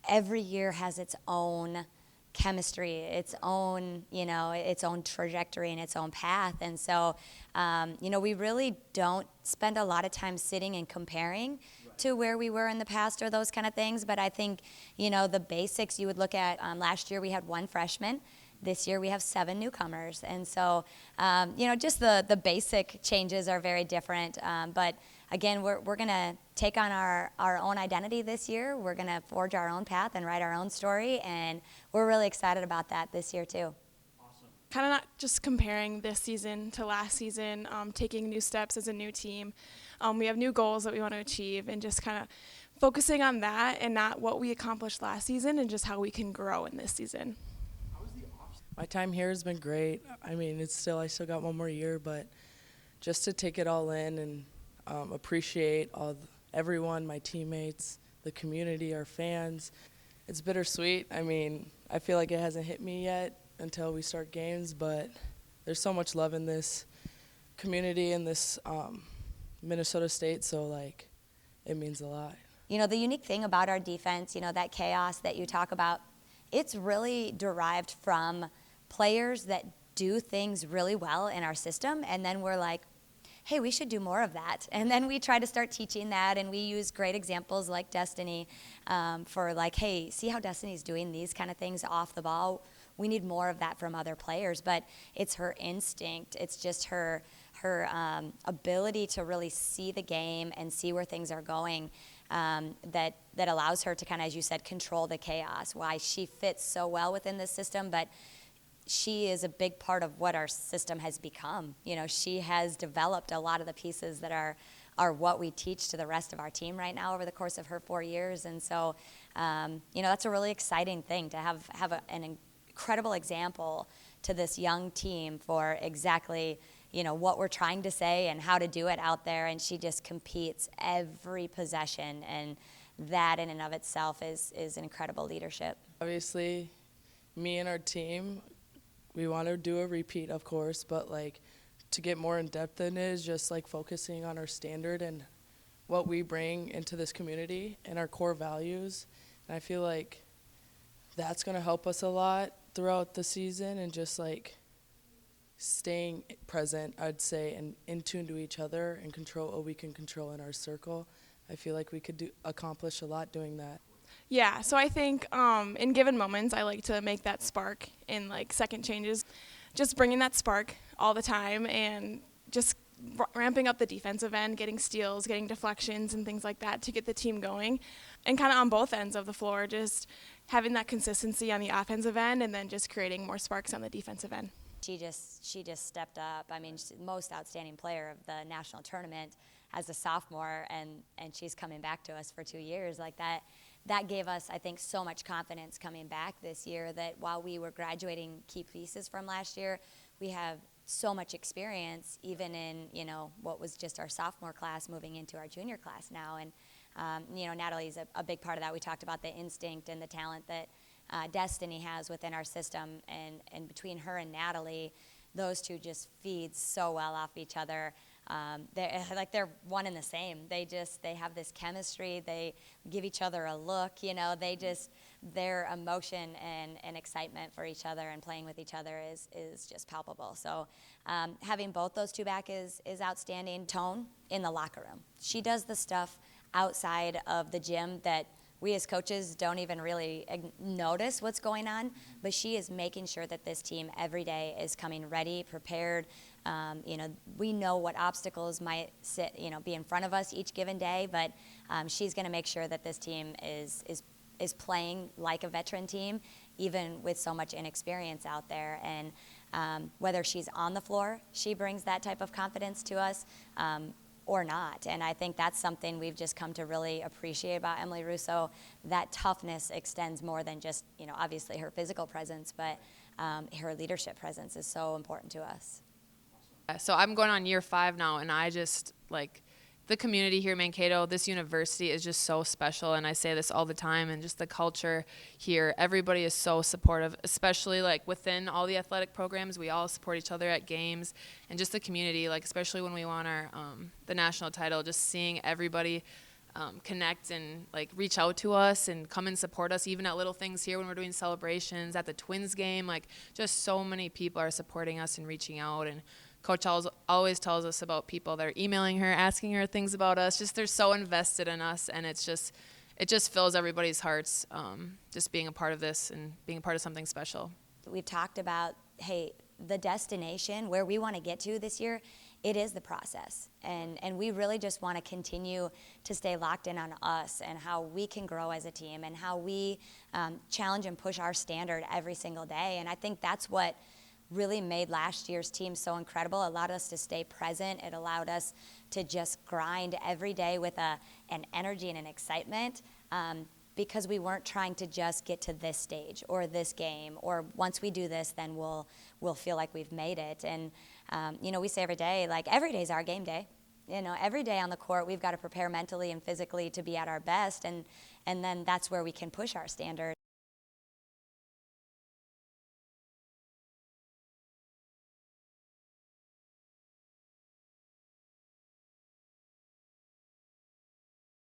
every year has its own chemistry, its own, its own trajectory and its own path. And so, we really don't spend a lot of time sitting and comparing to where we were in the past or those kind of things. But I think, the basics you would look at, last year we had 1 freshman. This year we have 7 newcomers. And so, just the basic changes are very different. But again, we're going to take on our own identity this year. We're going to forge our own path and write our own story. And we're really excited about that this year too. Awesome. Kind of not just comparing this season to last season, taking new steps as a new team. We have new goals that we want to achieve, and just kind of focusing on that and not what we accomplished last season, and just how we can grow in this season. My time here has been great. I mean, I still got 1 more year, but just to take it all in and appreciate everyone, my teammates, the community, our fans. It's bittersweet. I mean, I feel like it hasn't hit me yet until we start games, but there's so much love in this community and this Minnesota State, so it means a lot. The unique thing about our defense, that chaos that you talk about, it's really derived from players that do things really well in our system, and then we're like, hey, we should do more of that. And then we try to start teaching that, and we use great examples like Destinee for hey, see how Destinee's doing these kind of things off the ball? We need more of that from other players, but it's her instinct. It's just her ability to really see the game and see where things are going that allows her to kind of, as you said, control the chaos. Why she fits so well within this system, but she is a big part of what our system has become. She has developed a lot of the pieces that are what we teach to the rest of our team right now over the course of her 4 years. And so, that's a really exciting thing to have an incredible example to this young team for exactly, what we're trying to say and how to do it out there. And she just competes every possession, and that in and of itself is an incredible leadership. Obviously, me and our team, we want to do a repeat, of course, but to get more in depth in it is just focusing on our standard and what we bring into this community and our core values. And I feel like that's going to help us a lot throughout the season, and just staying present, I'd say, and in tune to each other and control what we can control in our circle. I feel like we could accomplish a lot doing that. Yeah, so I think in given moments, I like to make that spark in second changes, just bringing that spark all the time, and just ramping up the defensive end, getting steals, getting deflections and things like that to get the team going, and kind of on both ends of the floor, just having that consistency on the offensive end, and then just creating more sparks on the defensive end. She just stepped up. I mean, she's the most outstanding player of the national tournament as a sophomore, and she's coming back to us for 2 years like that. That gave us, I think, so much confidence coming back this year that while we were graduating key pieces from last year, we have so much experience even in, what was just our sophomore class moving into our junior class now. And, Natalie's a big part of that. We talked about the instinct and the talent that Destinee has within our system. And between her and Natalie, those two just feed so well off each other. They're one and the same. They have this chemistry. They give each other a look, their emotion and excitement for each other and playing with each other is just palpable. So having both those two back is outstanding. Tone in the locker room. She does the stuff outside of the gym that we as coaches don't even really notice what's going on, but she is making sure that this team every day is coming ready, prepared. We know what obstacles might be in front of us each given day, but she's going to make sure that this team is playing like a veteran team, even with so much inexperience out there. And whether she's on the floor, she brings that type of confidence to us, or not. And I think that's something we've just come to really appreciate about Emilee Russo. That toughness extends more than just, obviously her physical presence, but her leadership presence is so important to us. So I'm going on year 5 now, and I just, the community here in Mankato, this university is just so special, and I say this all the time, and just the culture here, everybody is so supportive, especially within all the athletic programs. We all support each other at games, and just the community, especially when we won our the national title, just seeing everybody connect and like reach out to us and come and support us even at little things here when we're doing celebrations, at the Twins game. Like, just so many people are supporting us and reaching out. And Coach always tells us about people that are emailing her, asking her things about us. Just they're so invested in us, and it just fills everybody's hearts, just being a part of this and being a part of something special. We've talked about, hey, the destination where we want to get to this year, it is the process. And we really just want to continue to stay locked in on us and how we can grow as a team and how we challenge and push our standard every single day. And I think that's what really made last year's team so incredible. It allowed us to stay present. It allowed us to just grind every day with an energy and an excitement, because we weren't trying to just get to this stage or this game, or once we do this, then we'll feel like we've made it. And we say every day, like, every day is our game day. Every day on the court, we've got to prepare mentally and physically to be at our best, and then that's where we can push our standard.